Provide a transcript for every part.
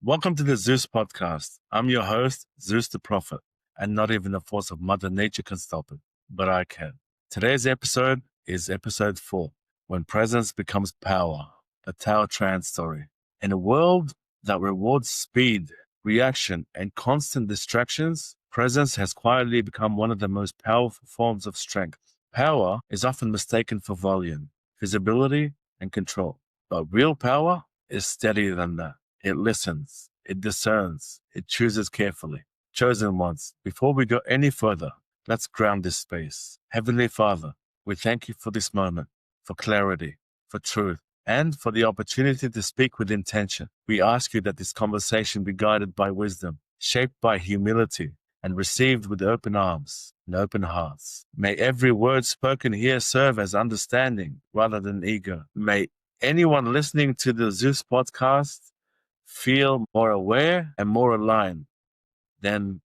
Welcome to the Zeus Podcast. I'm your host, Zeus the Prophet, and not even the force of Mother Nature can stop it, but I can. Today's episode is episode 4, When Presence Becomes Power, a Thao Tran story. In a world that rewards speed, reaction, and constant distractions, presence has quietly become one of the most powerful forms of strength. Power is often mistaken for volume, visibility, and control, but real power is steadier than that. It listens, it discerns, it chooses carefully. Chosen ones, before we go any further, let's ground this space. Heavenly Father, we thank you for this moment, for clarity, for truth, and for the opportunity to speak with intention. We ask you that this conversation be guided by wisdom, shaped by humility, and received with open arms and open hearts. May every word spoken here serve as understanding rather than ego. May anyone listening to the Zeus podcast feel more aware and more aligned than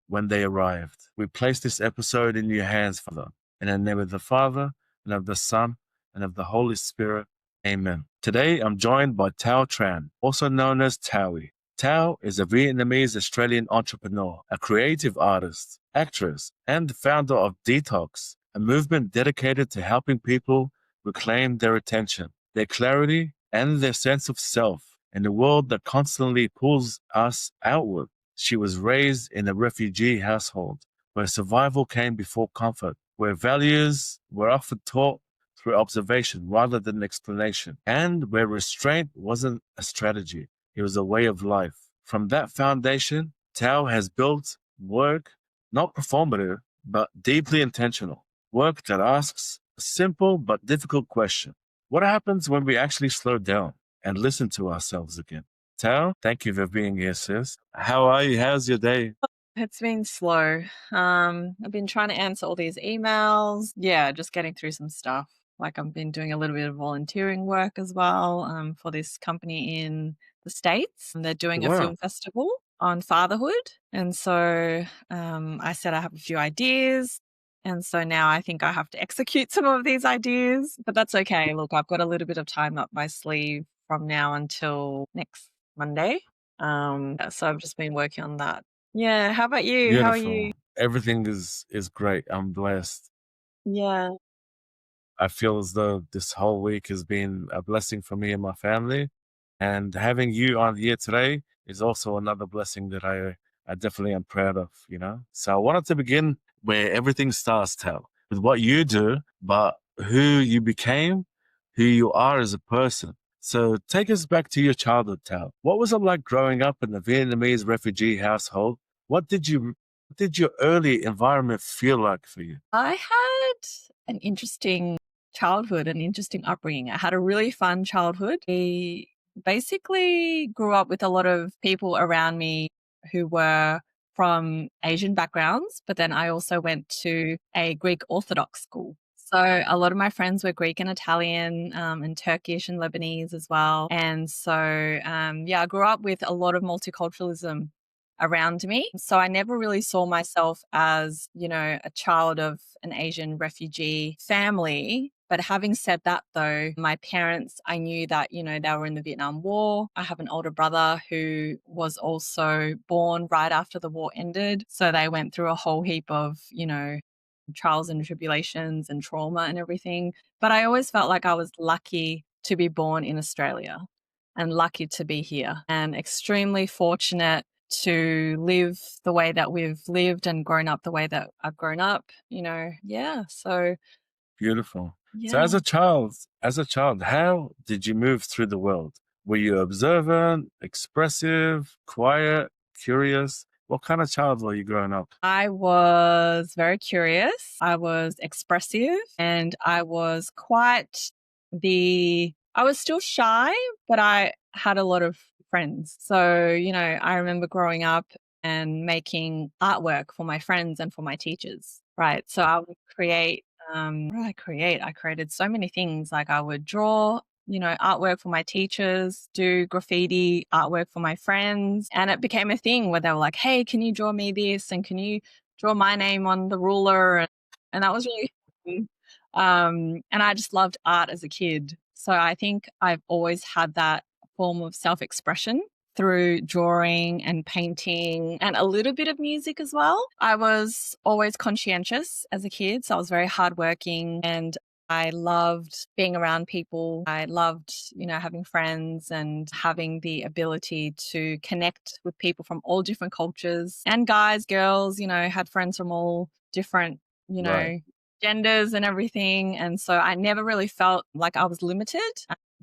when they arrived. We place this episode in your hands, Father, in the name of the Father, and of the Son, and of the Holy Spirit. Amen. Today, I'm joined by Thao Tran, also known as Taui. Thao is a Vietnamese Australian entrepreneur, a creative artist, actress, and the founder of Detox, a movement dedicated to helping people reclaim their attention, their clarity, and their sense of self in a world that constantly pulls us outward. She was raised in a refugee household where survival came before comfort, where values were often taught through observation rather than explanation, and where restraint wasn't a strategy, it was a way of life. From that foundation, Tao has built work, not performative, but deeply intentional. Work that asks a simple but difficult question. What happens when we actually slow down and listen to ourselves again? Tao, thank you for being here, sis. How are you? How's your day? It's been slow. I've been trying to answer all these emails. Yeah, just getting through some stuff. Like I've been doing a little bit of volunteering work as well for this company in the States. And they're doing a Wow. film festival on fatherhood. And so I said I have a few ideas. And so now I think I have to execute some of these ideas, but that's okay. Look, I've got a little bit of time up my sleeve from now until next Monday. So I've just been working on that. Yeah. How about you? How are you? Beautiful. Everything is great. I'm blessed. Yeah. I feel as though this whole week has been a blessing for me and my family. And having you on here today is also another blessing that I definitely am proud of, you know? So I wanted to begin where everything starts, Tal, with what you do, but who you became, who you are as a person. So take us back to your childhood, Tal. What was it like growing up in a Vietnamese refugee household? What did your early environment feel like for you? I had an interesting childhood, an interesting upbringing. I had a really fun childhood. I basically grew up with a lot of people around me who were from Asian backgrounds, but then I also went to a Greek Orthodox school. So a lot of my friends were Greek and Italian, and Turkish and Lebanese as well. And so, yeah, I grew up with a lot of multiculturalism around me. So I never really saw myself as, a child of an Asian refugee family. But having said that, though, my parents, I knew that, they were in the Vietnam War. I have an older brother who was also born right after the war ended. So they went through a whole heap of, trials and tribulations and trauma and everything. But I always felt like I was lucky to be born in Australia and lucky to be here and extremely fortunate to live the way that we've lived and grown up the way that I've grown up, yeah. So, Beautiful. So yeah. as a child, how did you move through the world? Were you observant, expressive, quiet, curious? What kind of child were you growing up? I was very curious. I was expressive and I was I was still shy, but I had a lot of friends. So, I remember growing up and making artwork for my friends and for my teachers, right? So I would create, what did I create? I created so many things. Like I would draw, artwork for my teachers, do graffiti artwork for my friends. And it became a thing where they were like, hey, can you draw me this? And can you draw my name on the ruler? And that was really fun. And I just loved art as a kid. So I think I've always had that form of self-expression through drawing and painting and a little bit of music as well. I was always conscientious as a kid, so I was very hardworking and I loved being around people. I loved, having friends and having the ability to connect with people from all different cultures and guys, girls, had friends from all different, Right. genders and everything. And so I never really felt like I was limited.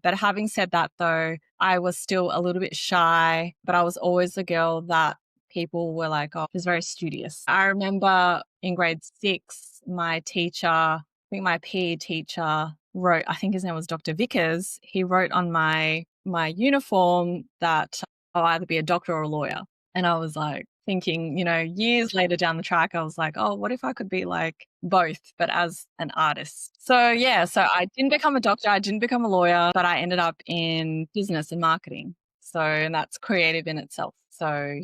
But having said that, though, I was still a little bit shy, but I was always the girl that people were like, oh, she's very studious. I remember in grade 6, my teacher, I think my PE teacher wrote, I think his name was Dr. Vickers. He wrote on my uniform that I'll either be a doctor or a lawyer. And I was like thinking, years later down the track, I was like, oh, what if I could be like both, but as an artist? So yeah, so I didn't become a doctor, I didn't become a lawyer, but I ended up in business and marketing. So, and that's creative in itself. So,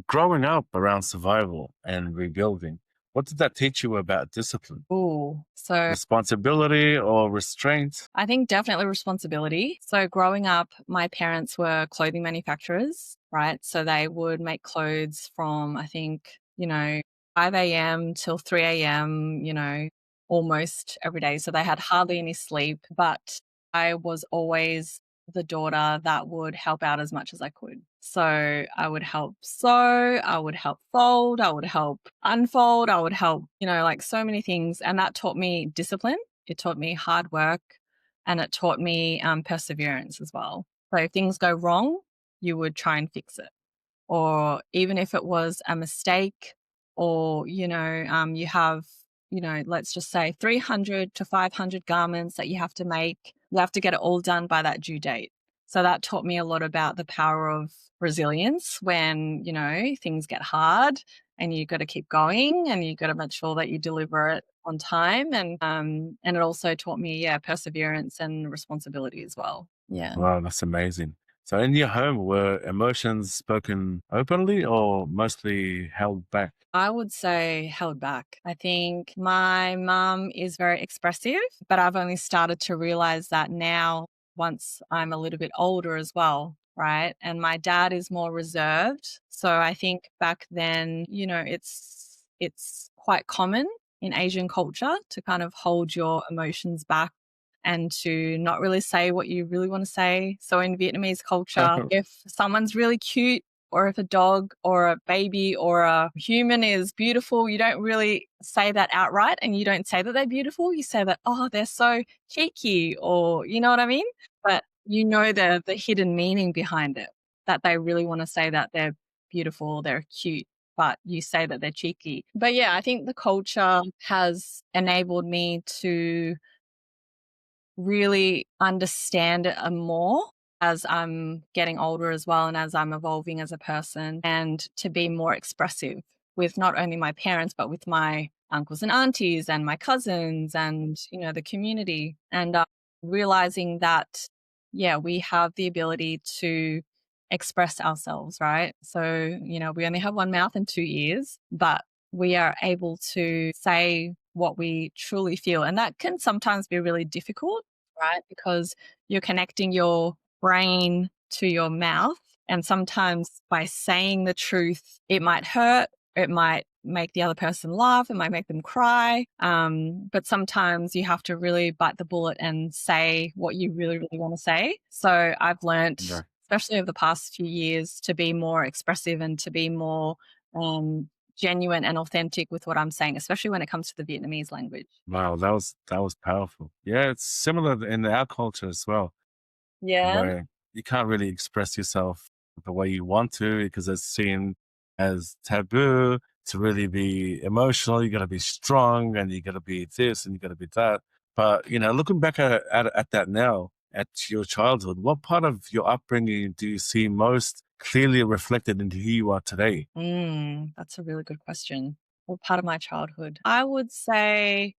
growing up around survival and rebuilding, what did that teach you about discipline, so responsibility, or restraint? I think definitely responsibility. So growing up, my parents were clothing manufacturers, right? So they would make clothes from, I think, 5 a.m. till 3 a.m., almost every day. So they had hardly any sleep, but I was always the daughter that would help out as much as I could. So I would help sew, I would help fold, I would help unfold, I would help, like so many things. And that taught me discipline. It taught me hard work and it taught me perseverance as well. So if things go wrong, you would try and fix it. Or even if it was a mistake or, you have, let's just say 300 to 500 garments that you have to make, you have to get it all done by that due date. So that taught me a lot about the power of resilience when, things get hard and you got to keep going and you got to make sure that you deliver it on time. And it also taught me, perseverance and responsibility as well. Yeah. Wow, that's amazing. So, in your home, were emotions spoken openly or mostly held back? I would say held back. I think my mum is very expressive, but I've only started to realize that now once I'm a little bit older as well, right? And my dad is more reserved. So I think back then, it's quite common in Asian culture to kind of hold your emotions back and to not really say what you really want to say. So in Vietnamese culture, if someone's really cute or if a dog or a baby or a human is beautiful, you don't really say that outright and you don't say that they're beautiful. You say that, oh, they're so cheeky or you know what I mean? But you know the hidden meaning behind it, that they really want to say that they're beautiful, they're cute, but you say that they're cheeky. But yeah, I think the culture has enabled me to really understand it more as I'm getting older as well and as I'm evolving as a person, and to be more expressive with not only my parents, but with my uncles and aunties and my cousins and, the community. And realizing that, we have the ability to express ourselves, right? So, we only have one mouth and two ears, but we are able to say what we truly feel. And that can sometimes be really difficult, right? Because you're connecting your brain to your mouth. And sometimes by saying the truth, it might hurt, it might make the other person laugh, it might make them cry. But sometimes you have to really bite the bullet and say what you really, really want to say. So I've learned, Yeah. especially over the past few years, to be more expressive and to be more genuine and authentic with what I'm saying, especially when it comes to the Vietnamese language. Wow, that was powerful. Yeah, it's similar in our culture as well, Yeah. where you can't really express yourself the way you want to because it's seen as taboo to really be emotional. You got to be strong, and you got to be this, and you got to be that. But looking back at that now, at your childhood, what part of your upbringing do you see most clearly reflected into who you are today? That's a really good question. What part of my childhood? I would say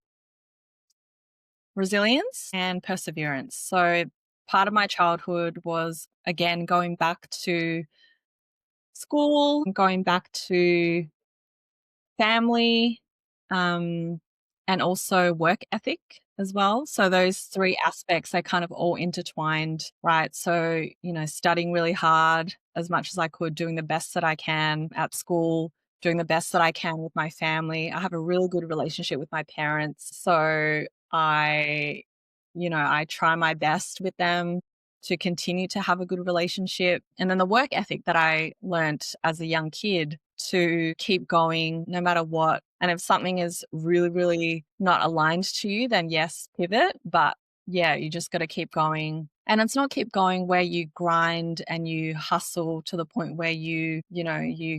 resilience and perseverance. So part of my childhood was, again, going back to school, going back to family, and also work ethic as well. So those three aspects are kind of all intertwined, right? So, studying really hard as much as I could, doing the best that I can at school, doing the best that I can with my family. I have a really good relationship with my parents. So I try my best with them to continue to have a good relationship. And then the work ethic that I learnt as a young kid to keep going no matter what. And if something is really, really not aligned to you, then yes, pivot. But yeah, you just got to keep going. And it's not keep going where you grind and you hustle to the point where you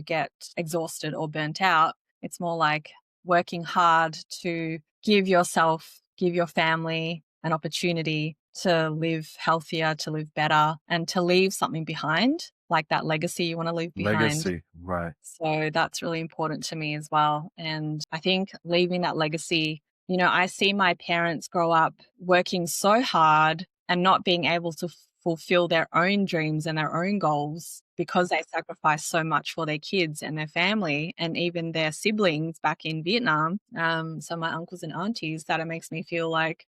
get exhausted or burnt out. It's more like working hard to give yourself, give your family an opportunity to live healthier, to live better, and to leave something behind, like that legacy you want to leave behind. Legacy, right. So that's really important to me as well. And I think leaving that legacy, I see my parents grow up working so hard and not being able to fulfill their own dreams and their own goals because they sacrificed so much for their kids and their family and even their siblings back in Vietnam. So my uncles and aunties, that it makes me feel like,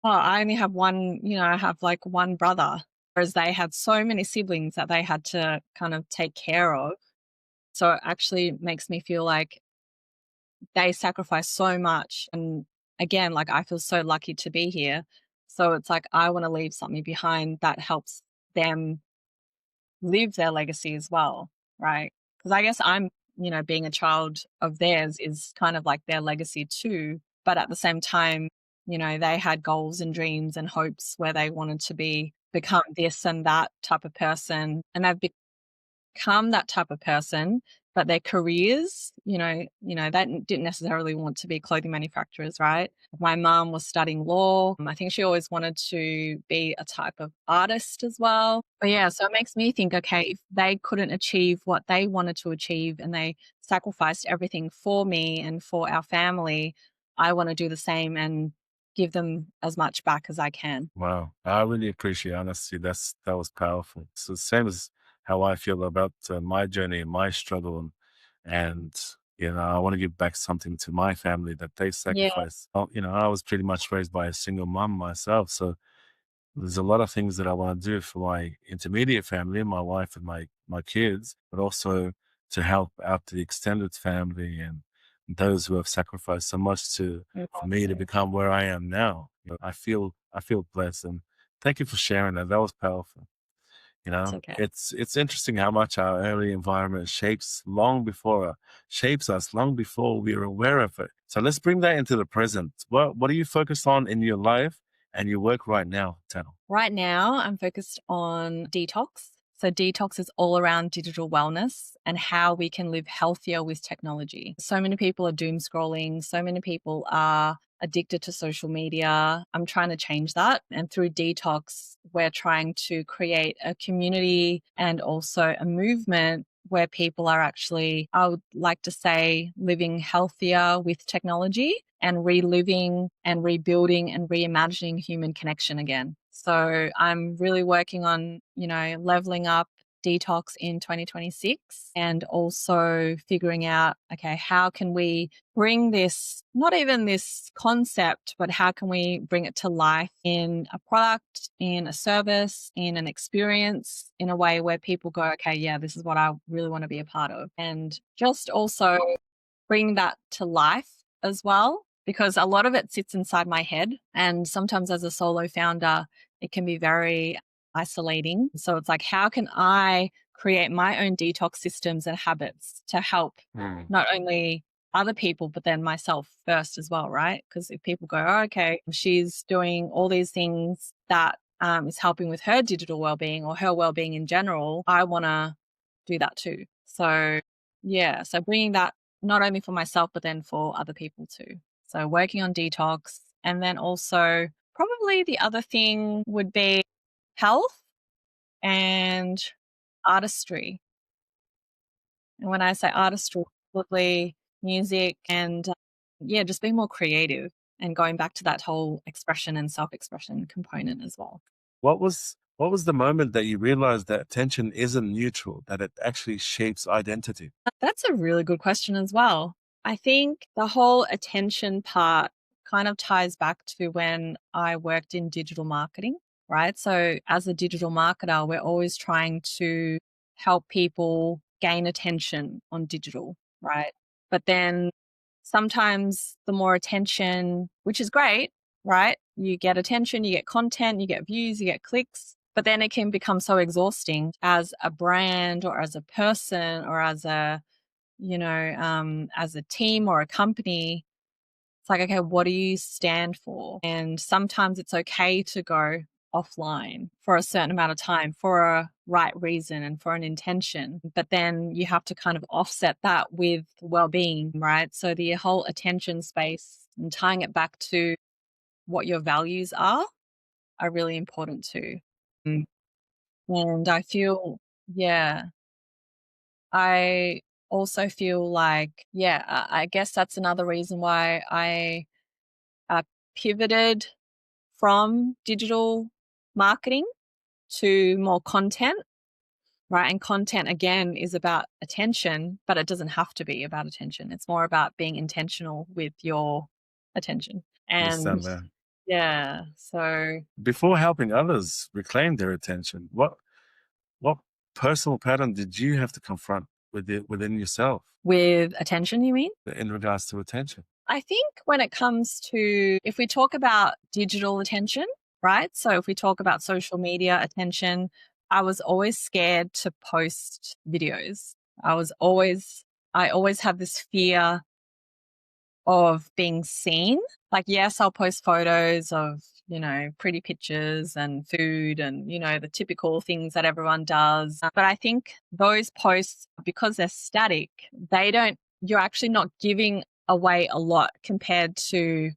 oh, I only have one, I have like one brother, whereas they had so many siblings that they had to kind of take care of. So it actually makes me feel like they sacrificed so much. And again, like I feel so lucky to be here. So it's like I want to leave something behind that helps them live their legacy as well, right? Because I guess I'm, being a child of theirs is kind of like their legacy too. But at the same time, they had goals and dreams and hopes where they wanted to become this and that type of person. And they've become that type of person, but their careers, they didn't necessarily want to be clothing manufacturers, right? My mom was studying law. I think she always wanted to be a type of artist as well. But yeah, so it makes me think, okay, if they couldn't achieve what they wanted to achieve and they sacrificed everything for me and for our family, I want to do the same and give them as much back as I can. Wow. I really appreciate honesty. That was powerful. So same as how I feel about my journey and my struggle. And, I want to give back something to my family that they Yeah, sacrificed. Well, I was pretty much raised by a single mom myself. So there's a lot of things that I want to do for my intermediate family, my wife and my kids, but also to help out the extended family and those who have sacrificed so much for me to awesome. become where I am now. I feel blessed, and thank you for sharing that. That was powerful. It's okay. It's interesting how much our early environment shapes us long before we're aware of it. So let's bring that into the present. What are you focused on in your life and your work right now, Tao? Right now, I'm focused on detox. So, detox is all around digital wellness and how we can live healthier with technology. So many people are doom scrolling. So many people are addicted to social media. I'm trying to change that. And through detox, we're trying to create a community and also a movement where people are actually, I would like to say, living healthier with technology and reliving and rebuilding and reimagining human connection again. So I'm really working on, leveling up detox in 2026 and also figuring out, okay, how can we bring this, not even this concept, but how can we bring it to life in a product, in a service, in an experience, in a way where people go, okay, yeah, this is what I really want to be a part of. And just also bring that to life as well, because a lot of it sits inside my head. And sometimes as a solo founder, it can be very isolating. So it's like, how can I create my own detox systems and habits to help Mm. not only other people, but then myself first as well, right? Because if people go, oh, okay, she's doing all these things that is helping with her digital well-being or her well-being in general, I want to do that too. So yeah, so bringing that not only for myself, but then for other people too. So working on detox. And then also probably the other thing would be health and artistry. And when I say artistry, probably music and yeah, just being more creative and going back to that whole expression and self-expression component as well. What was the moment that you realized that attention isn't neutral, that it actually shapes identity? That's a really good question as well. I think the whole attention part kind of ties back to when I worked in digital marketing, right? So as a digital marketer, we're always trying to help people gain attention on digital, right? But then sometimes the more attention, which is great, right? You get attention, you get content, you get views, you get clicks, but then it can become so exhausting as a brand or as a person or as a, as a team or a company. It's like, okay, what do you stand for? And sometimes it's okay to go offline for a certain amount of time for a right reason and for an intention. But then you have to kind of offset that with well-being, right? So the whole attention space and tying it back to what your values are really important too. Mm. And I feel, yeah, I also feel like, yeah, I guess that's another reason why I pivoted from digital marketing to more content, right? And content again is about attention, but it doesn't have to be about attention. It's more about being intentional with your attention. And Understand that. yeah, so Before helping others reclaim their attention, what personal pattern did you have to confront within yourself with attention, you mean? in regards to attention? I think when it comes to, if we talk about digital attention, right? So if we talk about social media attention, I was always scared to post videos. I always have this fear of being seen. Like, yes, I'll post photos of, pretty pictures and food and, the typical things that everyone does. But I think those posts, because they're static, you're actually not giving away a lot compared to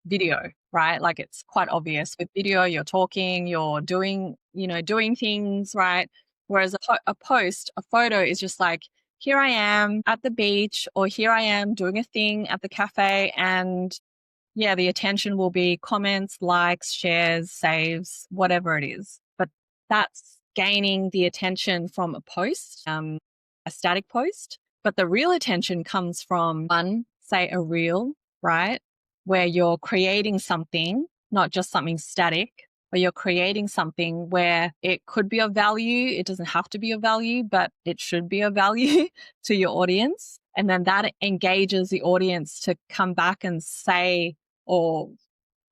video, right? Like it's quite obvious with video, you're talking, you're doing things, right? Whereas a photo is just like, here I am at the beach, or here I am doing a thing at the cafe. And yeah, the attention will be comments, likes, shares, saves, whatever it is. But that's gaining the attention from a post, a static post. But the real attention comes from one, say a reel, right? Where you're creating something, not just something static, but you're creating something where it could be of value. It doesn't have to be of value, but it should be of value to your audience. And then that engages the audience to come back and say or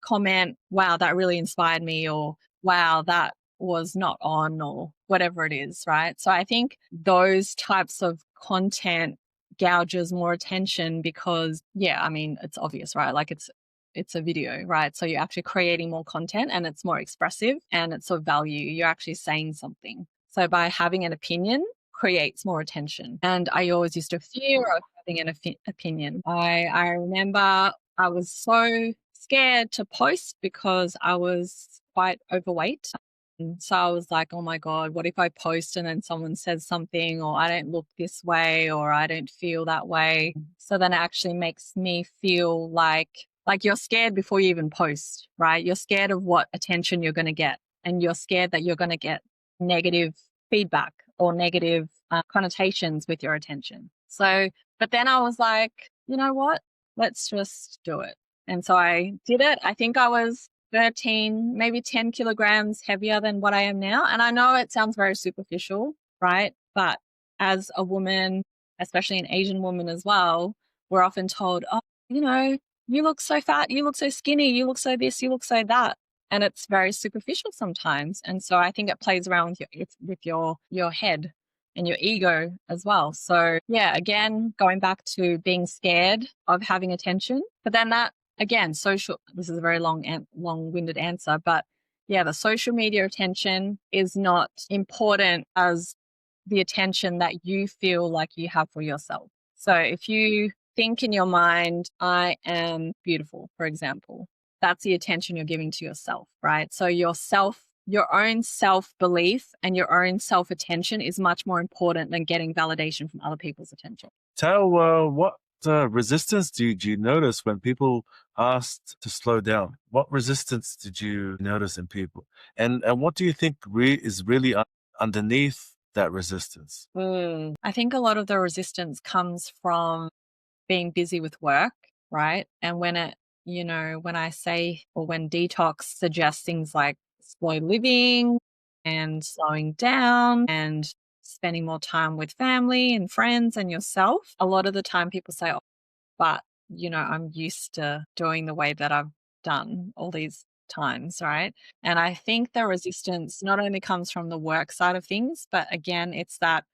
comment, wow, that really inspired me, or wow, that was not on, or whatever it is, right? So I think those types of content gouges more attention because, yeah, I mean, it's obvious, right? Like it's a video, right? So you're actually creating more content and it's more expressive and it's of value. You're actually saying something. So by having an opinion creates more attention. And I always used to fear of having an opinion. I remember I was so scared to post because I was quite overweight. And so I was like, oh my God, what if I post and then someone says something, or I don't look this way, or I don't feel that way? So then it actually makes me feel like you're scared before you even post, right? You're scared of what attention you're going to get. And you're scared that you're going to get negative feedback or negative connotations with your attention. So, but then I was like, you know what? Let's just do it. And so I did it. I think I was 13, maybe 10 kilograms heavier than what I am now. And I know it sounds very superficial, right? But as a woman, especially an Asian woman as well, we're often told, oh, you look so fat, you look so skinny, you look so this, you look so that. And it's very superficial sometimes. And so I think it plays around with your head and your ego as well. So yeah, again, going back to being scared of having attention, but then that, again, this is a very long-winded answer, but yeah, the social media attention is not important as the attention that you feel like you have for yourself. So if you think in your mind, I am beautiful, for example, that's the attention you're giving to yourself, right? So your own self-belief and your own self-attention is much more important than getting validation from other people's attention. Tao, what resistance did you notice when people asked to slow down? What resistance did you notice in people? And what do you think is really underneath that resistance? I think a lot of the resistance comes from being busy with work, right? And when when I say or when detox suggests things like slow living and slowing down and spending more time with family and friends and yourself, a lot of the time people say, oh, but, I'm used to doing the way that I've done all these times, right? And I think the resistance not only comes from the work side of things, but again, it's that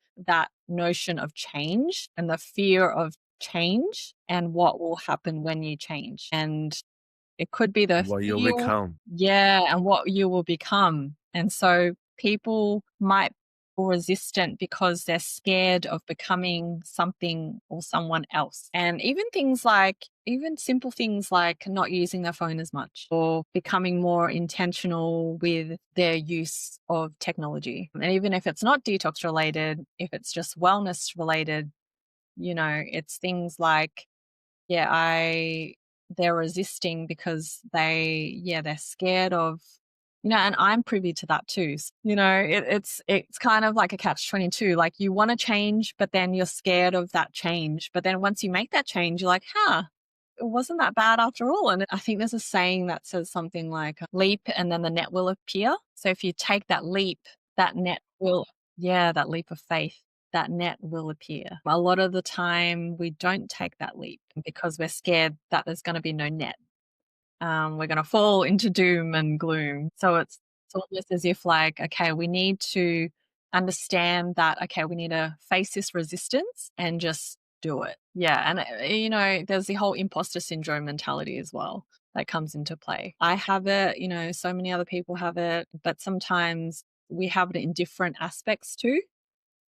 notion of change and the fear of change and what will happen when you change. And it could be the What you'll fear, become. yeah, and what you will become. And so people might be resistant because they're scared of becoming something or someone else. And even simple things like not using their phone as much or becoming more intentional with their use of technology. And even if it's not detox related, if it's just wellness related, it's things like, yeah, they're resisting because they're scared of, and I'm privy to that too. It's kind of like a catch-22. Like you want to change, but then you're scared of that change. But then once you make that change, you're like, it wasn't that bad after all. And I think there's a saying that says something like leap and then the net will appear. So if you take that leap, that net will, that leap of faith, that net will appear. A lot of the time we don't take that leap because we're scared that there's going to be no net. We're going to fall into doom and gloom. So it's almost as if like, okay, we need to understand that, okay, we need to face this resistance and just do it. Yeah. And, there's the whole imposter syndrome mentality as well that comes into play. I have it, so many other people have it, but sometimes we have it in different aspects too.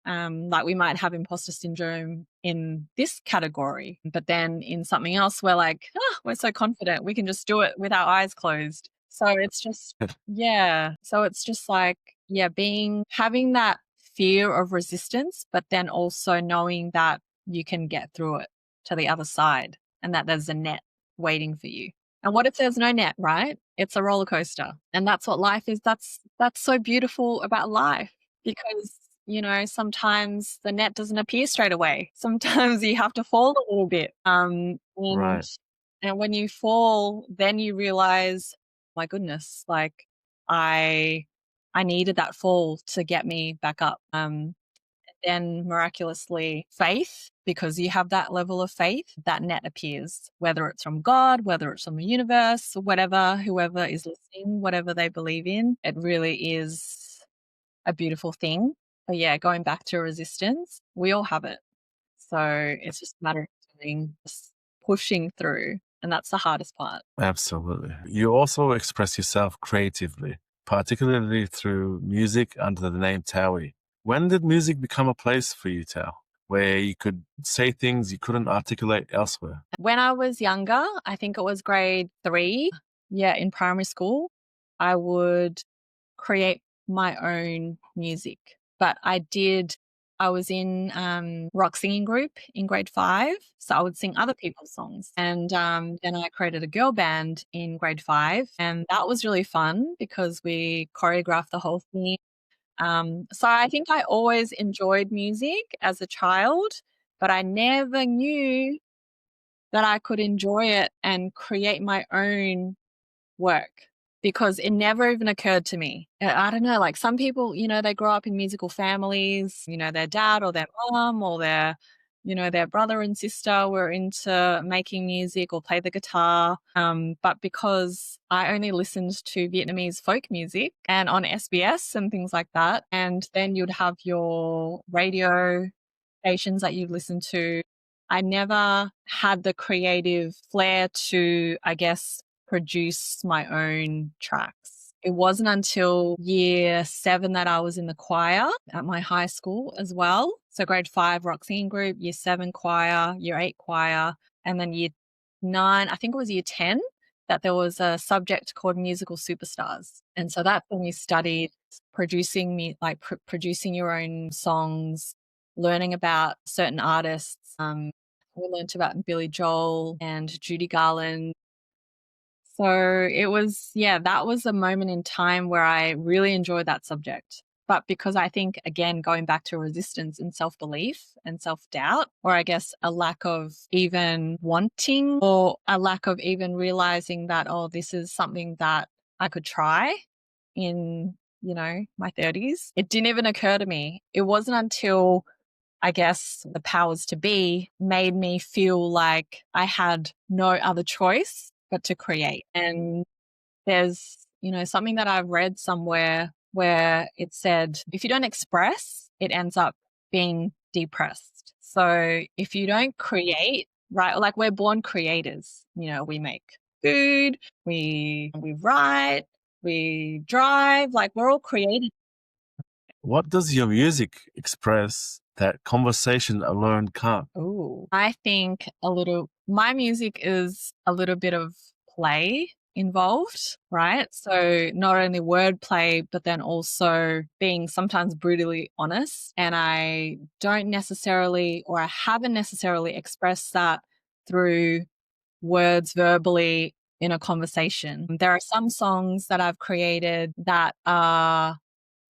Like we might have imposter syndrome in this category, but then in something else, we're like, we're so confident. We can just do it with our eyes closed. So it's just, yeah. So it's just like, having that fear of resistance, but then also knowing that you can get through it to the other side and that there's a net waiting for you. And what if there's no net, right? It's a roller coaster. And that's what life is. That's so beautiful about life because sometimes the net doesn't appear straight away. Sometimes you have to fall a little bit. Right. And when you fall, then you realize, my goodness, like I needed that fall to get me back up. Then miraculously faith, because you have that level of faith, that net appears, whether it's from God, whether it's from the universe, whoever is listening, whatever they believe in, it really is a beautiful thing. But yeah, going back to resistance, we all have it. So it's just a matter of just pushing through. And that's the hardest part. Absolutely. You also express yourself creatively, particularly through music under the name Taui. When did music become a place for you, Tao, where you could say things you couldn't articulate elsewhere? When I was younger, I think it was grade 3, in primary school, I would create my own music. But I was in rock singing group in grade 5, so I would sing other people's songs. And then I created a girl band in grade 5, and that was really fun because we choreographed the whole thing. So I think I always enjoyed music as a child, but I never knew that I could enjoy it and create my own work because it never even occurred to me. I don't know, like some people, they grow up in musical families, their dad or their mom or their brother and sister were into making music or play the guitar. But because I only listened to Vietnamese folk music and on SBS and things like that, and then you'd have your radio stations that you listen to, I never had the creative flair to, I guess, produce my own tracks. It wasn't until year 7 that I was in the choir at my high school as well. So grade 5 rock singing group, year 7 choir, year 8 choir, and then year 9, I think it was year 10, that there was a subject called musical superstars. And so that's when we studied producing producing your own songs, learning about certain artists. We learned about Billy Joel and Judy Garland. So it was, that was a moment in time where I really enjoyed that subject. But because I think, again, going back to resistance and self-belief and self-doubt, or I guess a lack of even wanting or a lack of even realizing that, oh, this is something that I could try in, my 30s. It didn't even occur to me. It wasn't until I guess the powers to be made me feel like I had no other choice but to create. And there's, something that I've read somewhere where it said, if you don't express, it ends up being depressed. So if you don't create, right, like we're born creators, we make food, we write, we drive, like we're all creative. What does your music express that conversation alone can't? Oh, I think my music is a little bit of play involved, right? So not only wordplay, but then also being sometimes brutally honest. And I don't necessarily, or I haven't necessarily expressed that through words verbally in a conversation. There are some songs that I've created that are,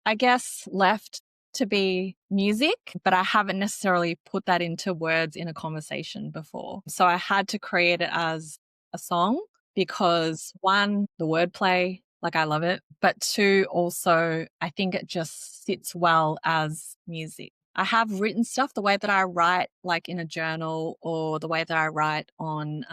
I guess, left to be music, but I haven't necessarily put that into words in a conversation before. So I had to create it as a song because one, the wordplay, like I love it, but two, also I think it just sits well as music. I have written stuff the way that I write, like in a journal, or the way that I write on,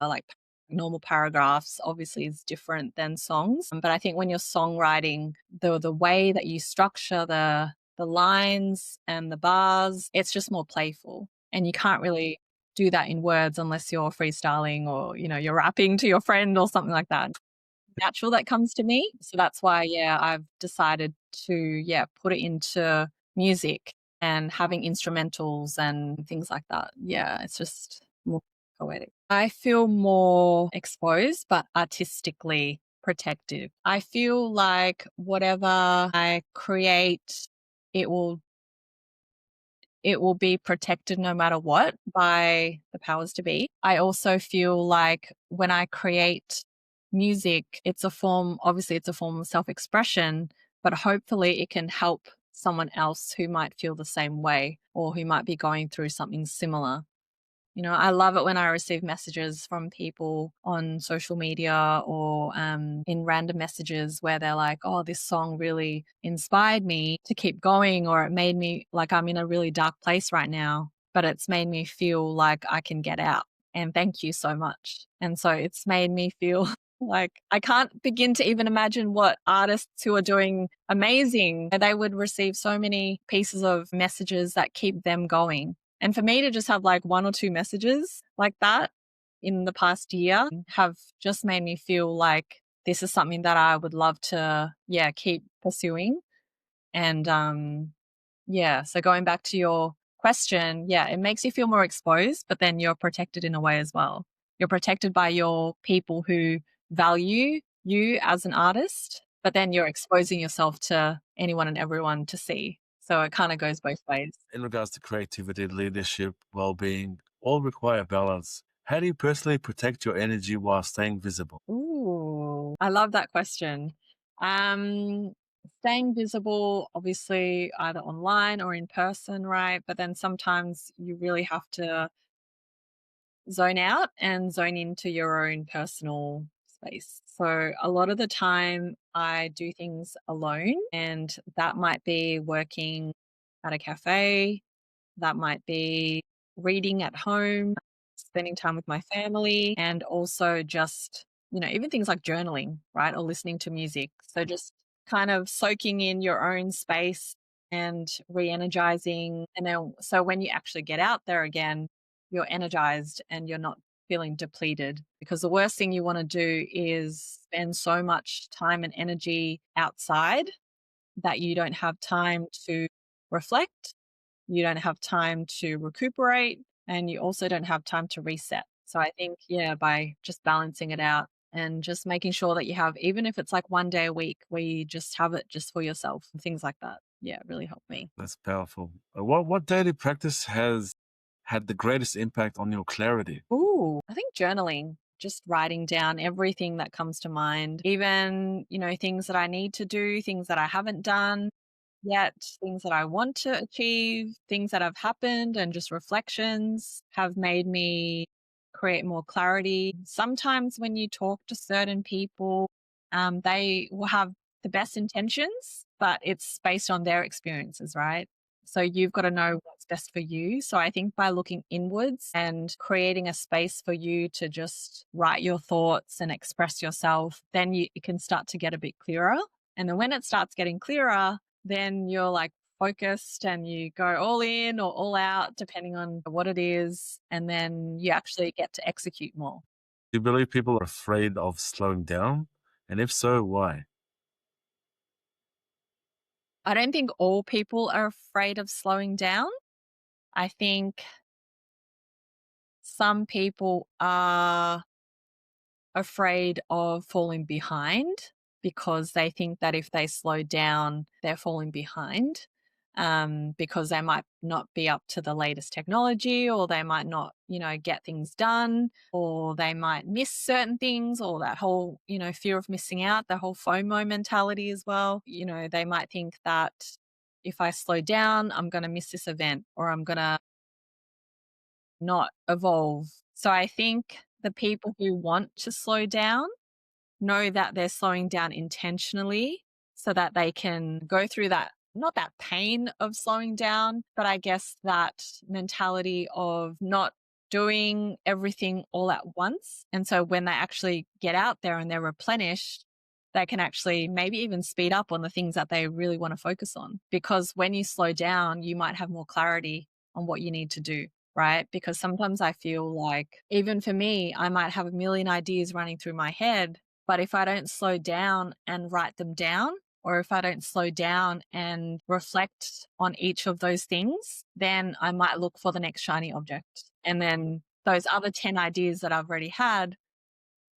like normal paragraphs obviously is different than songs. But I think when you're songwriting, the way that you structure the lines and the bars, it's just more playful. And you can't really do that in words unless you're freestyling or, you're rapping to your friend or something like that. Natural that comes to me. So that's why, I've decided to, put it into music and having instrumentals and things like that. Yeah, it's just more poetic. I feel more exposed, but artistically protective. I feel like whatever I create, it will be protected no matter what by the powers to be. I also feel like when I create music, obviously it's a form of self-expression, but hopefully it can help someone else who might feel the same way or who might be going through something similar. I love it when I receive messages from people on social media or in random messages where they're like, oh, this song really inspired me to keep going, or it made me like I'm in a really dark place right now, but it's made me feel like I can get out. And thank you so much. And so it's made me feel like I can't begin to even imagine what artists who are doing amazing, they would receive so many pieces of messages that keep them going. And for me to just have like one or two messages like that in the past year have just made me feel like this is something that I would love to, keep pursuing. And so going back to your question, it makes you feel more exposed, but then you're protected in a way as well. You're protected by your people who value you as an artist, but then you're exposing yourself to anyone and everyone to see. So it kind of goes both ways. In regards to creativity, leadership, well-being, all require balance. How do you personally protect your energy while staying visible? Ooh, I love that question. Staying visible, obviously, either online or in person, right? But then sometimes you really have to zone out and zone into your own personal space. So a lot of the time I do things alone, and that might be working at a cafe, that might be reading at home, spending time with my family, and also just, even things like journaling, right? Or listening to music. So just kind of soaking in your own space and re-energizing. And then, so when you actually get out there again, you're energized and you're not feeling depleted, because the worst thing you want to do is spend so much time and energy outside that you don't have time to reflect, you don't have time to recuperate, and you also don't have time to reset. So I think, by just balancing it out and just making sure that you have, even if it's like one day a week where you just have it just for yourself, things like that. Yeah, it really helped me. That's powerful. What daily practice has had the greatest impact on your clarity? Ooh, I think journaling. just writing down everything that comes to mind, even, things that I need to do, things that I haven't done yet, things that I want to achieve, things that have happened, and just reflections have made me create more clarity. Sometimes when you talk to certain people, they will have the best intentions, but it's based on their experiences, right? So you've got to know what's best for you. So I think by looking inwards and creating a space for you to just write your thoughts and express yourself, then it can start to get a bit clearer. And then when it starts getting clearer, then you're like focused and you go all in or all out, depending on what it is. And then you actually get to execute more. Do you believe people are afraid of slowing down? And if so, why? I don't think all people are afraid of slowing down. I think some people are afraid of falling behind because they think that if they slow down, they're falling behind, because they might not be up to the latest technology, or they might not, get things done, or they might miss certain things, or that whole, fear of missing out, the whole FOMO mentality as well. They might think that if I slow down, I'm going to miss this event, or I'm going to not evolve. So I think the people who want to slow down know that they're slowing down intentionally so that they can go through that, not that pain of slowing down, but I guess that mentality of not doing everything all at once. And so when they actually get out there and they're replenished, they can actually maybe even speed up on the things that they really want to focus on. Because when you slow down, you might have more clarity on what you need to do. Right? Because sometimes I feel like, even for me, I might have a million ideas running through my head, but if I don't slow down and write them down, or if I don't slow down and reflect on each of those things, then I might look for the next shiny object. And then those other 10 ideas that I've already had,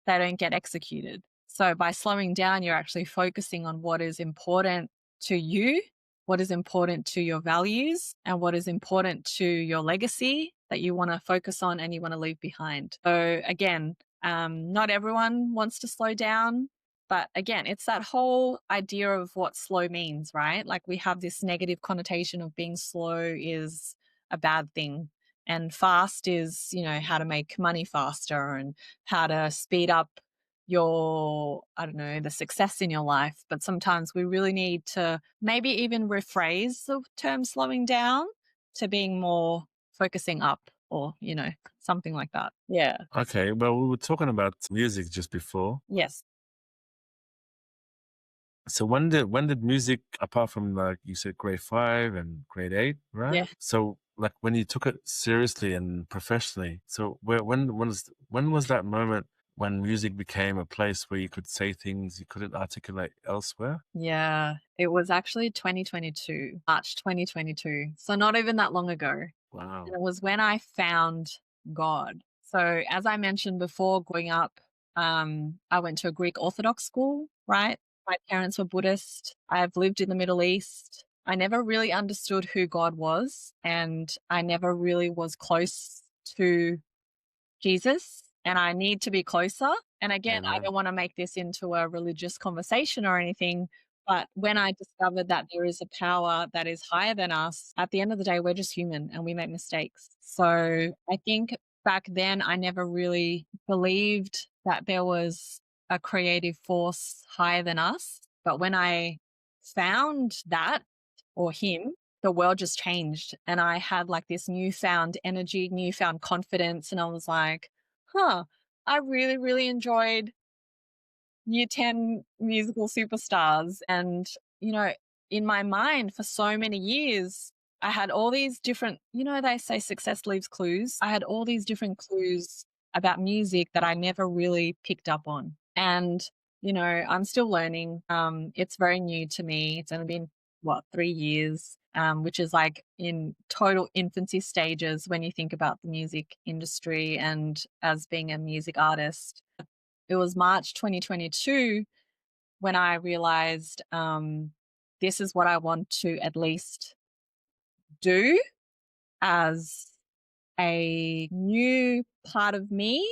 they don't get executed. So by slowing down, you're actually focusing on what is important to you, what is important to your values, and what is important to your legacy that you want to focus on and you want to leave behind. So again, not everyone wants to slow down, but again, it's that whole idea of what slow means, right? Like we have this negative connotation of being slow is a bad thing. And fast is, how to make money faster and how to speed up your, the success in your life. But sometimes we really need to maybe even rephrase the term slowing down to being more focusing up, or, something like that. Yeah. Okay, well, we were talking about music just before. Yes. So when did music, apart from like you said grade 5 and grade 8, right? Yeah. So like when you took it seriously and professionally, so when was that moment when music became a place where you could say things you couldn't articulate elsewhere? Yeah. It was actually 2022, March 2022. So not even that long ago. Wow. And it was when I found God. So as I mentioned before, growing up, I went to a Greek Orthodox school, right? My parents were Buddhist. I've lived in the Middle East. I never really understood who God was, and I never really was close to Jesus, and I need to be closer. And again, I Amen. don't want to make this into a religious conversation or anything, but when I discovered that there is a power that is higher than us, at the end of the day, we're just human and we make mistakes. So I think back then I never really believed that there was a creative force higher than us. But when I found that, or him, the world just changed. And I had like this newfound energy, newfound confidence. And I was like, I really, really enjoyed Year 10 musical superstars. And, in my mind for so many years, I had all these different, they say success leaves clues. I had all these different clues about music that I never really picked up on. And, I'm still learning. It's very new to me. It's only been, 3 years, which is like in total infancy stages when you think about the music industry and as being a music artist. It was March 2022 when I realized this is what I want to at least do as a new part of me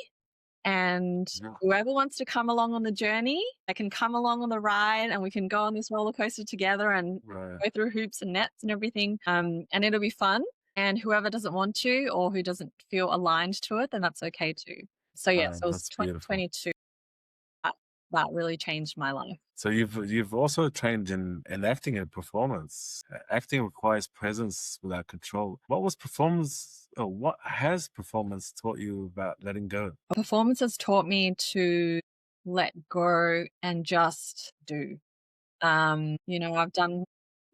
And Yeah. whoever wants to come along on the journey, they can come along on the ride and we can go on this roller coaster together and Right. go through hoops and nets and everything. And it'll be fun. And whoever doesn't want to or who doesn't feel aligned to it, then that's okay too. So yeah, so it was That's beautiful. 2022. That, that really changed my life. So you've also trained in acting and performance. Acting requires presence without control. What was performance, or what has performance taught you about letting go? Performance has taught me to let go and just do. I've done,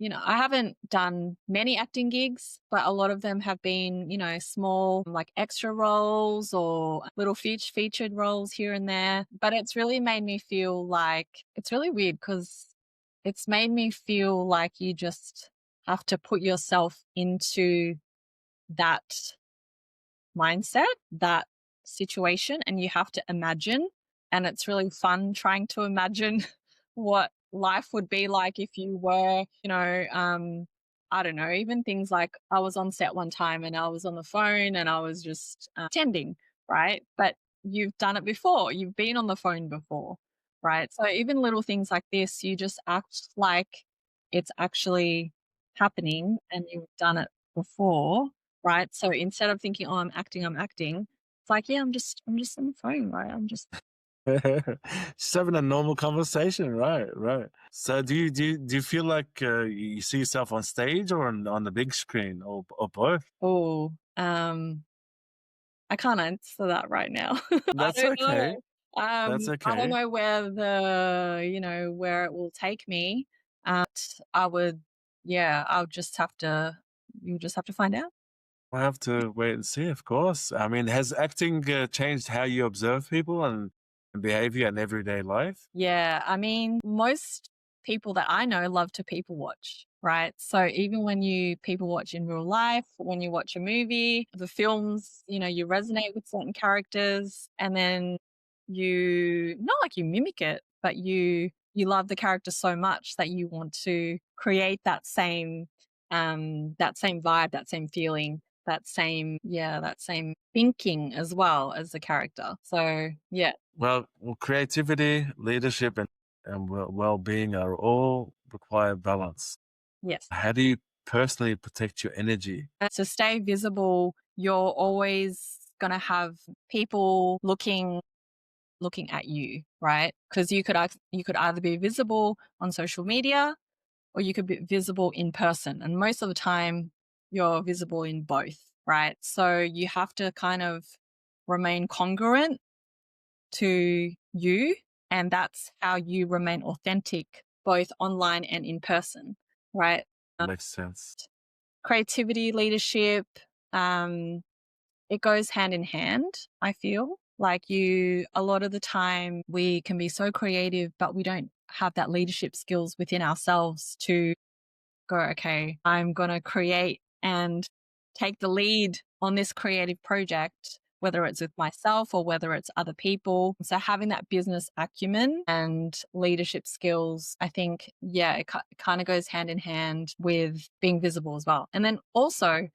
I haven't done many acting gigs, but a lot of them have been, small, like extra roles or little featured roles here and there. But it's really made me feel like it's really weird because it's made me feel like you just have to put yourself into that mindset, that situation, and you have to imagine. And it's really fun trying to imagine what life would be like if you were, I don't know, even things like I was on set one time and I was on the phone and I was just attending, right? But you've done it before, you've been on the phone before, right? So even little things like this, you just act like it's actually happening and you've done it before, right? So instead of thinking, "Oh, I'm acting," it's like, "Yeah, I'm just on the phone, right? I'm just." Just having a normal conversation, right? Right. So do you feel like you see yourself on stage or on the big screen or both? Oh, I can't answer that right now. I That's don't okay. know. That's I don't okay. know where it will take me. I would, yeah, you just have to find out. We'll have to wait and see, of course. I mean, has acting changed how you observe people and behavior in everyday life? Yeah, I mean, most people that I know love to people watch, right? So even when you people watch in real life, when you watch a movie, the films, you resonate with certain characters and then you not like you mimic it, but you love the character so much that you want to create that same vibe, that same feeling, that same thinking as well as the character. So, yeah. Well, creativity, leadership, and well-being are all require balance. Yes. How do you personally protect your energy? To stay visible, you're always going to have people looking at you, right? Because you could either be visible on social media or you could be visible in person. And most of the time you're visible in both, right? So you have to kind of remain congruent to you, and that's how you remain authentic both online and in person, right? Makes sense. Creativity, leadership, um, it goes hand in hand, I feel. Like a lot of the time we can be so creative, but we don't have that leadership skills within ourselves to go, okay, I'm going to create and take the lead on this creative project, whether it's with myself or whether it's other people. So having that business acumen and leadership skills, I think, yeah, it kind of goes hand in hand with being visible as well. And then also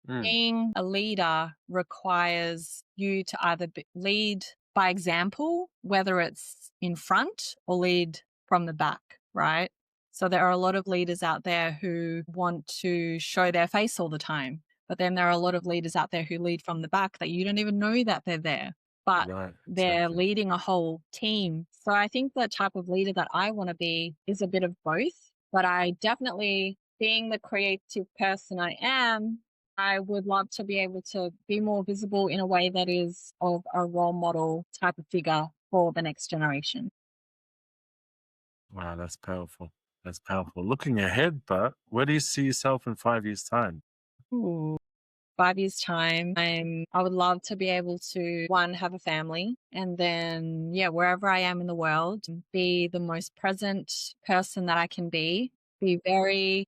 Mm, being a leader requires you to either lead by example, whether it's in front or lead from the back, right? So there are a lot of leaders out there who want to show their face all the time. But then there are a lot of leaders out there who lead from the back that you don't even know that they're there, but right, they're exactly. leading a whole team. So I think the type of leader that I want to be is a bit of both. But I definitely, being the creative person I am, I would love to be able to be more visible in a way that is of a role model type of figure for the next generation. Wow, that's powerful. That's powerful. Looking ahead, but where do you see yourself in 5 years' time? Ooh. 5 years time, I would love to be able to one, have a family, and then yeah, wherever I am in the world, be the most present person that I can be very,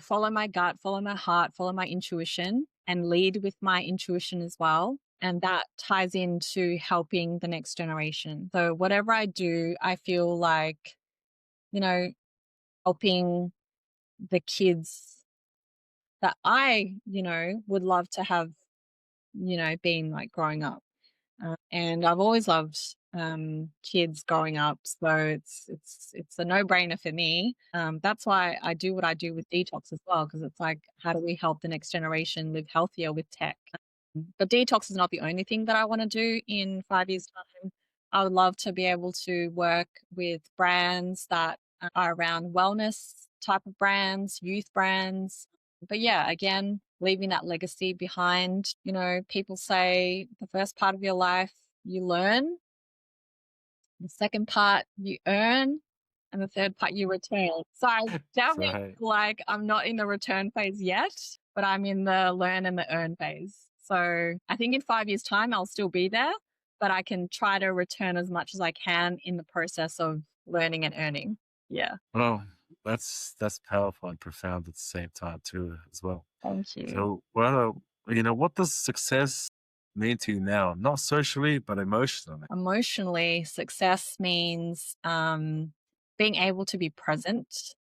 follow my gut, follow my heart, follow my intuition, and lead with my intuition as well. And that ties into helping the next generation. So whatever I do, I feel like, you know, helping the kids that I, would love to have, been like growing up. And I've always loved kids growing up, so it's a no-brainer for me. That's why I do what I do with detox as well, because it's like, how do we help the next generation live healthier with tech? But detox is not the only thing that I want to do in 5 years' time. I would love to be able to work with brands that are around wellness type of brands, youth brands. But yeah, again, leaving that legacy behind. People say the first part of your life you learn, the second part you earn, and the third part you return. So I That's definitely right. feel like I'm not in the return phase yet, but I'm in the learn and the earn phase. So I think in 5 years' time, I'll still be there, but I can try to return as much as I can in the process of learning and earning. Yeah. Well, that's powerful and profound at the same time too, as well. Thank you. So, well, what does success mean to you now? Not socially, but emotionally. Emotionally, success means being able to be present,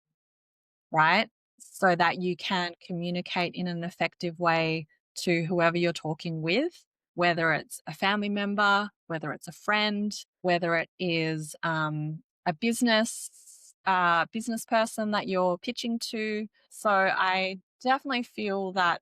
right? So that you can communicate in an effective way to whoever you're talking with, whether it's a family member, whether it's a friend, whether it is a business person that you're pitching to. So I definitely feel that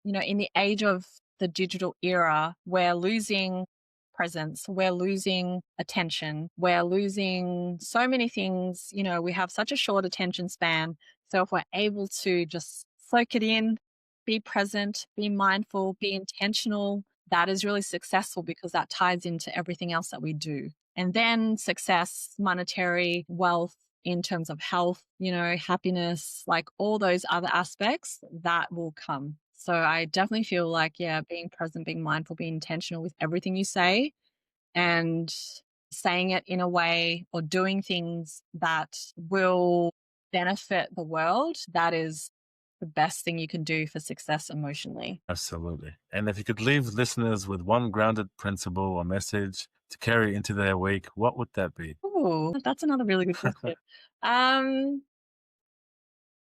in the age of the digital era, we're losing presence, we're losing attention, we're losing so many things. We have such a short attention span. So if we're able to just soak it in, be present, be mindful, be intentional, that is really successful, because that ties into everything else that we do. And then success, monetary, wealth, in terms of health, happiness, like all those other aspects that will come. So I definitely feel like, yeah, being present, being mindful, being intentional with everything you say, and saying it in a way or doing things that will benefit the world, that is the best thing you can do for success emotionally. Absolutely. And if you could leave listeners with one grounded principle or message to carry into their week, what would that be? Oh, that's another really good question. Um,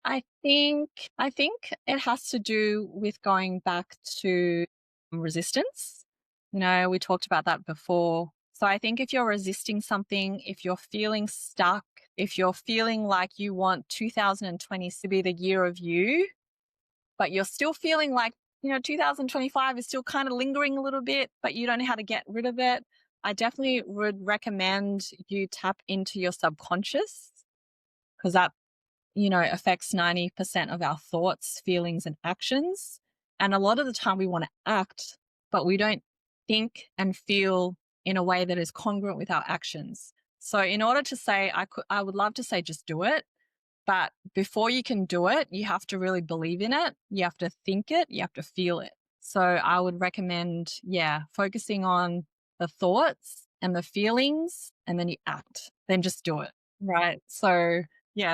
I think it has to do with going back to resistance. We talked about that before. So I think if you're resisting something, if you're feeling stuck, if you're feeling like you want 2020 to be the year of you, but you're still feeling like, 2025 is still kind of lingering a little bit, but you don't know how to get rid of it, I definitely would recommend you tap into your subconscious, because that affects 90% of our thoughts, feelings, and actions. And a lot of the time we want to act, but we don't think and feel in a way that is congruent with our actions. So in order to say, I would love to say, just do it. But before you can do it, you have to really believe in it. You have to think it. You have to feel it. So I would recommend, focusing on the thoughts and the feelings, and then you act, then just do it. Right. So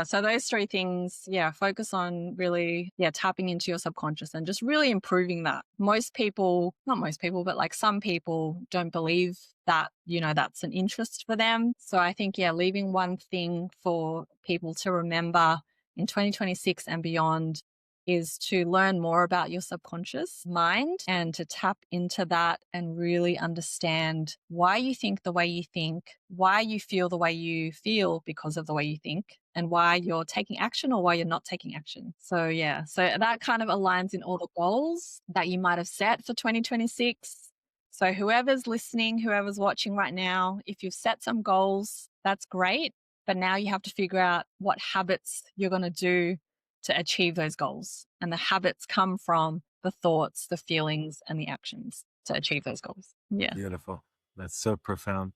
so those three things, focus on really, tapping into your subconscious and just really improving that. Most people, not most people, but like some people don't believe that, that's an interest for them. So I think, leaving one thing for people to remember in 2026 and beyond is to learn more about your subconscious mind and to tap into that and really understand why you think the way you think, why you feel the way you feel because of the way you think, and why you're taking action or why you're not taking action. So so that kind of aligns in all the goals that you might have set for 2026. So whoever's listening, whoever's watching right now, if you've set some goals, that's great. But now you have to figure out what habits you're going to do to achieve those goals. And the habits come from the thoughts, the feelings, and the actions to achieve those goals. Yeah. Beautiful. That's so profound.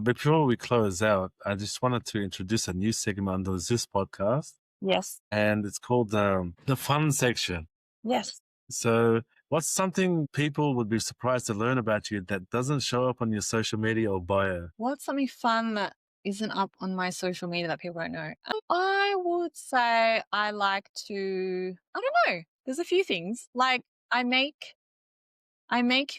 Before we close out, I just wanted to introduce a new segment on the Zeus podcast, Yes. and it's called the fun section. Yes. So, what's something people would be surprised to learn about you that doesn't show up on your social media or bio? What's something fun that isn't up on my social media that people don't know? I would say I like to, I don't know. There's a few things. Like I make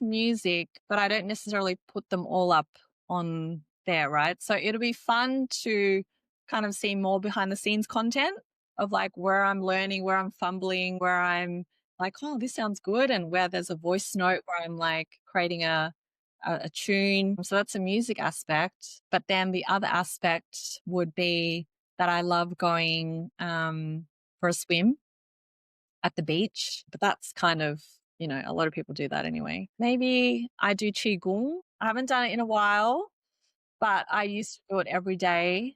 music, but I don't necessarily put them all up on there, right? So it'll be fun to kind of see more behind the scenes content of like where I'm learning, where I'm fumbling, where I'm like, oh, this sounds good. And where there's a voice note where I'm like creating a a tune. So that's a music aspect. But then the other aspect would be that I love going for a swim at the beach. But that's kind of, a lot of people do that anyway. Maybe I do Qigong. I haven't done it in a while, but I used to do it every day.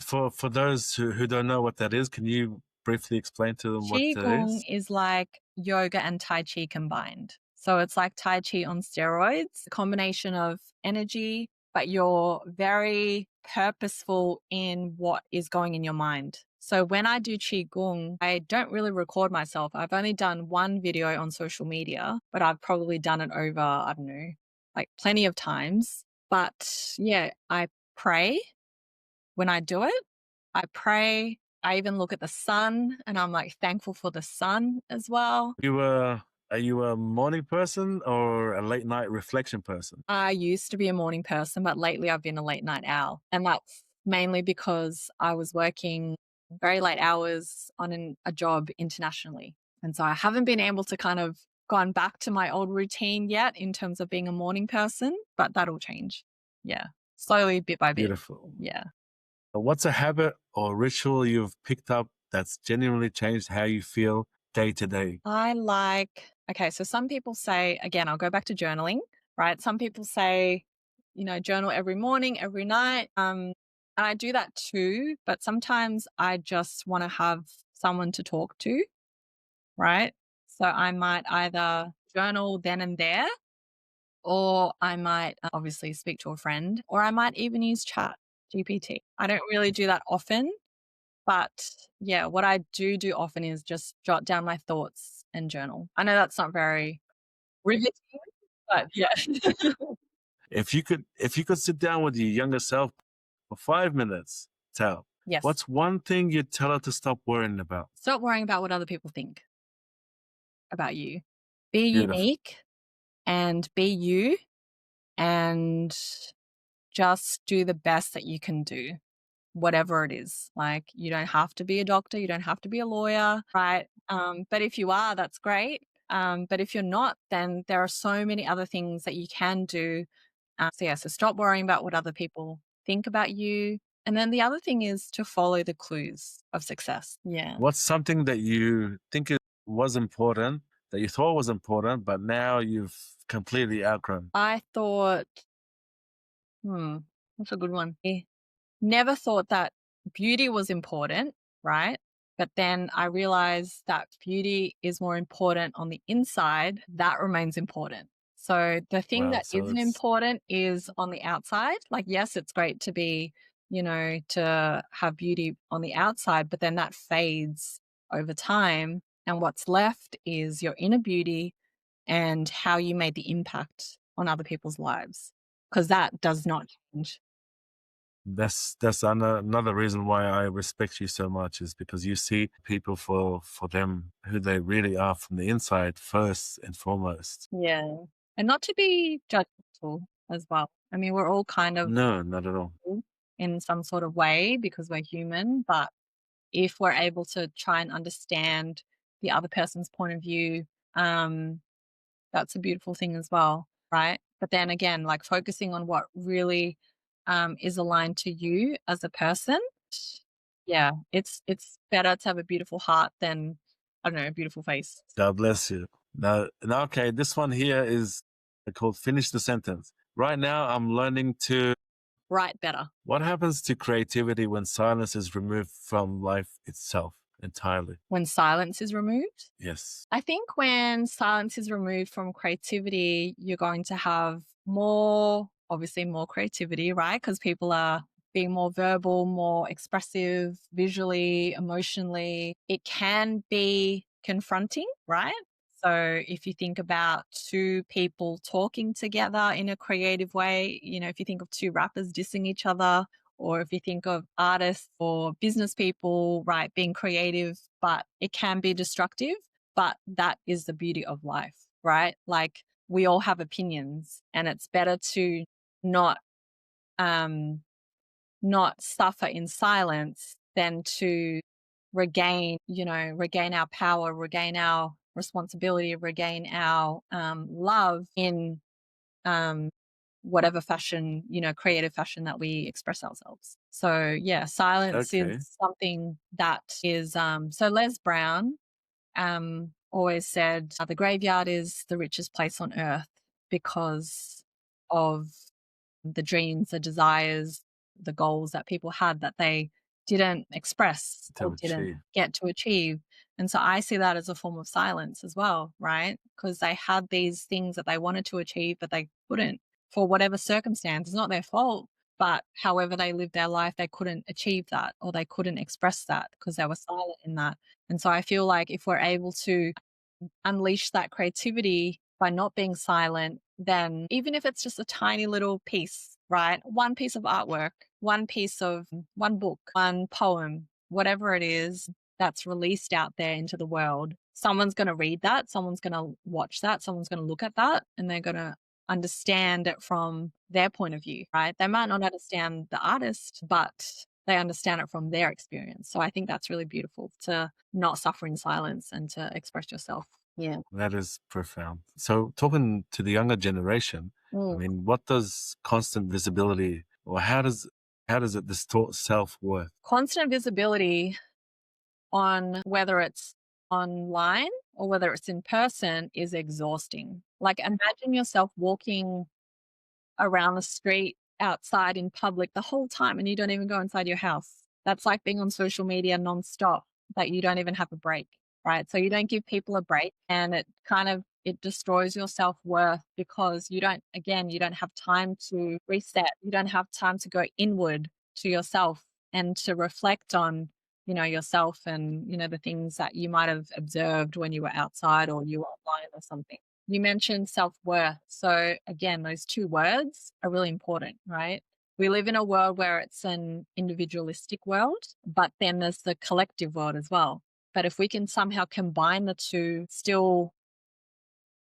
For those who don't know what that is, can you briefly explain to them what that Qigong is? is like yoga and Tai Chi combined. So it's like Tai Chi on steroids, a combination of energy, but you're very purposeful in what is going in your mind. So when I do Qigong, I don't really record myself. I've only done one video on social media, but I've probably done it over, I don't know, like plenty of times. But yeah, I pray when I do it. I pray. I even look at the sun and I'm like thankful for the sun as well. Are you a morning person or a late night reflection person? I used to be a morning person, but lately I've been a late night owl. And that's mainly because I was working very late hours on a job internationally. And so I haven't been able to kind of gone back to my old routine yet in terms of being a morning person, but that'll change. Yeah. Slowly, bit by bit. Beautiful. Yeah. What's a habit or ritual you've picked up that's genuinely changed how you feel day to day? Okay, so some people say, again, I'll go back to journaling, right? Some people say, journal every morning, every night. And I do that too, but sometimes I just want to have someone to talk to, right? So I might either journal then and there, or I might obviously speak to a friend, or I might even use chat GPT. I don't really do that often, but yeah, what I do often is just jot down my thoughts and journal. I know that's not very riveting, but yeah. If you could sit down with your younger self for 5 minutes, tell Yes. what's one thing you'd tell her to stop worrying about? Stop worrying about what other people think about you. Be Beautiful. unique and be you and just do the best that you can do, whatever it is. Like, you don't have to be a doctor, you don't have to be a lawyer, right? But if you are, that's great. But if you're not, then there are so many other things that you can do. So stop worrying about what other people think about you. And then the other thing is to follow the clues of success. Yeah. What's something that you think was important, that you thought was important, but now you've completely outgrown? I thought, that's a good one. I never thought that beauty was important, right? But then I realized that beauty is more important on the inside. That remains important. So the thing Wow. that So isn't it's important is on the outside. Like, yes, it's great to be, to have beauty on the outside, but then that fades over time. And what's left is your inner beauty and how you made the impact on other people's lives, because that does not change. Another reason why I respect you so much is because you see people for them who they really are from the inside first and foremost. Yeah. And not to be judgmental as well. I mean, we're all kind of No, not at all. equal in some sort of way because we're human, but if we're able to try and understand the other person's point of view, um, that's a beautiful thing as well, right? But then again, like focusing on what really is aligned to you as a person. Yeah, it's better to have a beautiful heart than, I don't know, a beautiful face. God bless you. Now, okay, this one here is called Finish the Sentence. Right now, I'm learning to. Write better. What happens to creativity when silence is removed from life itself entirely? When silence is removed? Yes. I think when silence is removed from creativity, you're going to have more, obviously, more creativity, right? Because people are being more verbal, more expressive, visually, emotionally. It can be confronting, right? So if you think about two people talking together in a creative way, if you think of two rappers dissing each other, or if you think of artists or business people, right, being creative, but it can be destructive. But that is the beauty of life, right? Like, we all have opinions, and it's better to not um not suffer in silence than to regain our power, regain our responsibility, regain our love in whatever fashion, creative fashion that we express ourselves. So yeah, silence is Okay. something that is, so Les Brown always said the graveyard is the richest place on earth because of the dreams, the desires, the goals that people had that they didn't express or To didn't achieve. get to achieve. And so I see that as a form of silence as well, right? Because they had these things that they wanted to achieve, but they couldn't for whatever circumstance. It's not their fault. But however they lived their life, they couldn't achieve that or they couldn't express that because they were silent in that. And so I feel like if we're able to unleash that creativity by not being silent, then even if it's just a tiny little piece, right? One piece of artwork, one book, one poem, whatever it is that's released out there into the world, someone's going to read that, someone's going to watch that, someone's going to look at that, and they're going to understand it from their point of view, right? They might not understand the artist, but they understand it from their experience. So I think that's really beautiful to not suffer in silence and to express yourself. Yeah. That is profound. So, talking to the younger generation, I Mm. mean, what does constant visibility, or how does it distort self-worth? Constant visibility on whether it's online or whether it's in person is exhausting. Like imagine yourself walking around the street outside in public the whole time and you don't even go inside your house. That's like being on social media nonstop, but you don't even have a break, right? So you don't give people a break and it destroys your self-worth because you don't have time to reset. You don't have time to go inward to yourself and to reflect on, yourself and, the things that you might have observed when you were outside or you were online or something. You mentioned self-worth. So again, those two words are really important, right? We live in a world where it's an individualistic world, but then there's the collective world as well. But if we can somehow combine the two still,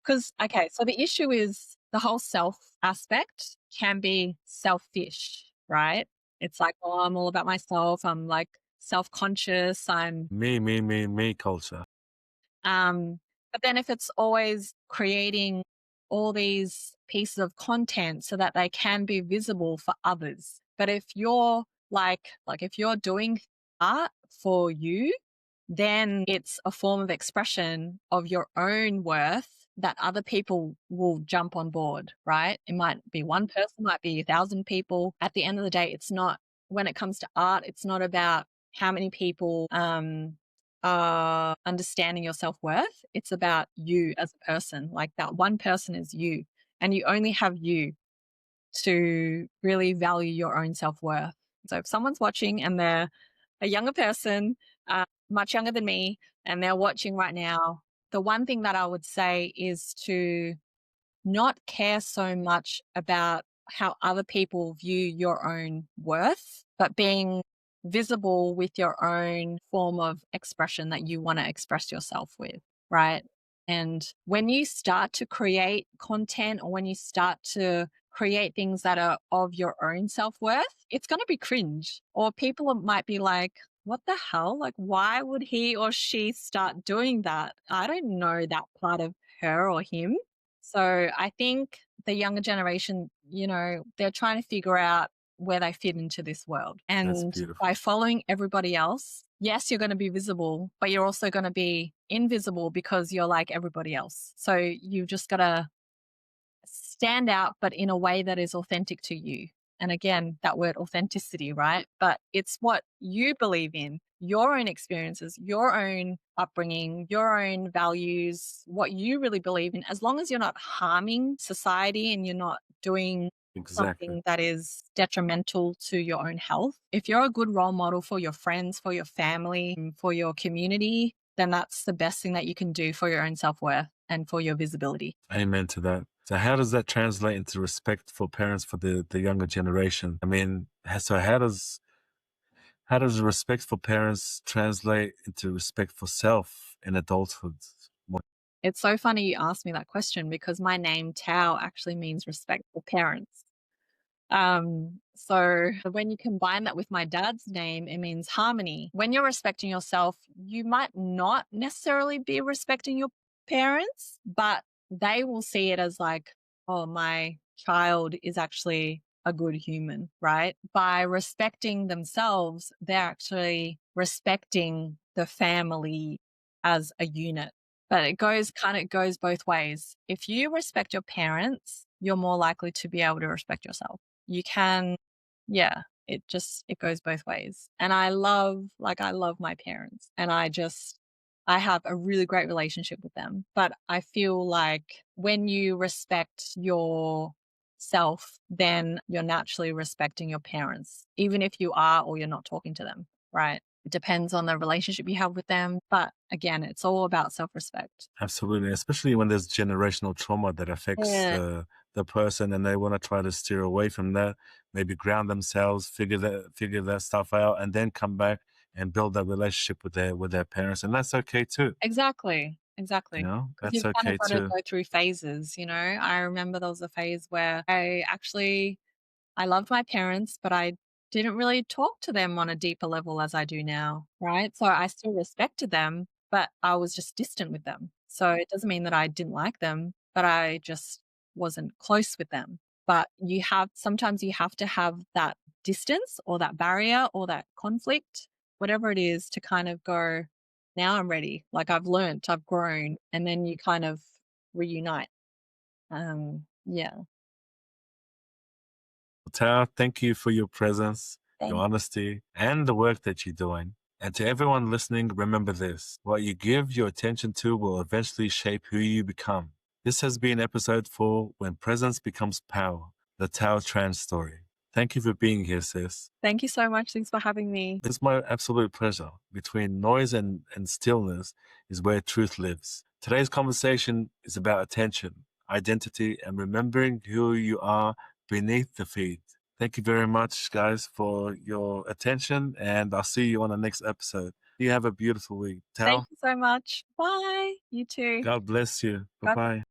so the issue is the whole self aspect can be selfish, right? It's like, oh, I'm all about myself. I'm like self-conscious. Me culture. Um, but then if it's always creating all these pieces of content so that they can be visible for others. But if you're like if you're doing art for you, then it's a form of expression of your own worth that other people will jump on board, right? It might be one person, might be 1,000 people. At the end of the day, it's not, when it comes to art, it's not about how many people are understanding your self-worth. It's about you as a person. Like that one person is you, and you only have you to really value your own self-worth. So if someone's watching and they're a younger person, much younger than me, and they're watching right now, the one thing that I would say is to not care so much about how other people view your own worth, but being visible with your own form of expression that you want to express yourself with, right? And when you start to create content or when you start to create things that are of your own self-worth, it's going to be cringe, or people might be like, what the hell? Like, why would he or she start doing that? I don't know that part of her or him. So I think the younger generation, they're trying to figure out where they fit into this world. That's And beautiful. by following everybody else, yes, you're going to be visible, but you're also going to be invisible because you're like everybody else. So you've just got to stand out, but in a way that is authentic to you. And again, that word authenticity, right? But it's what you believe in, your own experiences, your own upbringing, your own values, what you really believe in, as long as you're not harming society and you're not doing Exactly. something that is detrimental to your own health. If you're a good role model for your friends, for your family, for your community, then that's the best thing that you can do for your own self-worth and for your visibility. Amen to that. So how does that translate into respect for parents for the younger generation? I mean, so how does respect for parents translate into respect for self in adulthood? It's so funny you asked me that question because my name Thao actually means respect for parents. So when you combine that with my dad's name, it means harmony. When you're respecting yourself, you might not necessarily be respecting your parents, but they will see it as like, oh, my child is actually a good human, right? By respecting themselves, they're actually respecting the family as a unit. But it goes both ways. If you respect your parents, you're more likely to be able to respect yourself. You can, yeah, it goes both ways. And I love my parents, and I have a really great relationship with them. But I feel like when you respect yourself, then you're naturally respecting your parents, even if you are or you're not talking to them, right? It depends on the relationship you have with them. But again, it's all about self respect. Absolutely, especially when there's generational trauma that affects Yeah, the person, and they want to try to steer away from that, maybe ground themselves, figure that stuff out, and then come back and build that relationship with their parents, and that's okay too. exactly. You Exactly. know, Because that's you've kind of okay got to too. go through phases, you know? I remember there was a phase where I loved my parents, but I didn't really talk to them on a deeper level as I do now, right? So I still respected them, but I was just distant with them. So it doesn't mean that I didn't like them, but I just wasn't close with them. But sometimes you have to have that distance or that barrier or that conflict, whatever it is, to kind of go, now I'm ready. Like I've learned, I've grown, and then you kind of reunite. Yeah. Tara, thank you for your presence, your Thank honesty, and the work that you're doing. And to everyone listening, remember this: what you give your attention to will eventually shape who you become. This has been episode 4, When Presence Becomes Power, the Thao Tran story. Thank you for being here, sis. Thank you so much. Thanks for having me. It's my absolute pleasure. Between noise and stillness is where truth lives. Today's conversation is about attention, identity, and remembering who you are beneath the feed. Thank you very much, guys, for your attention, and I'll see you on the next episode. You have a beautiful week. Thank Tal, you so much. Bye. You too. God bless you. Bye God bye.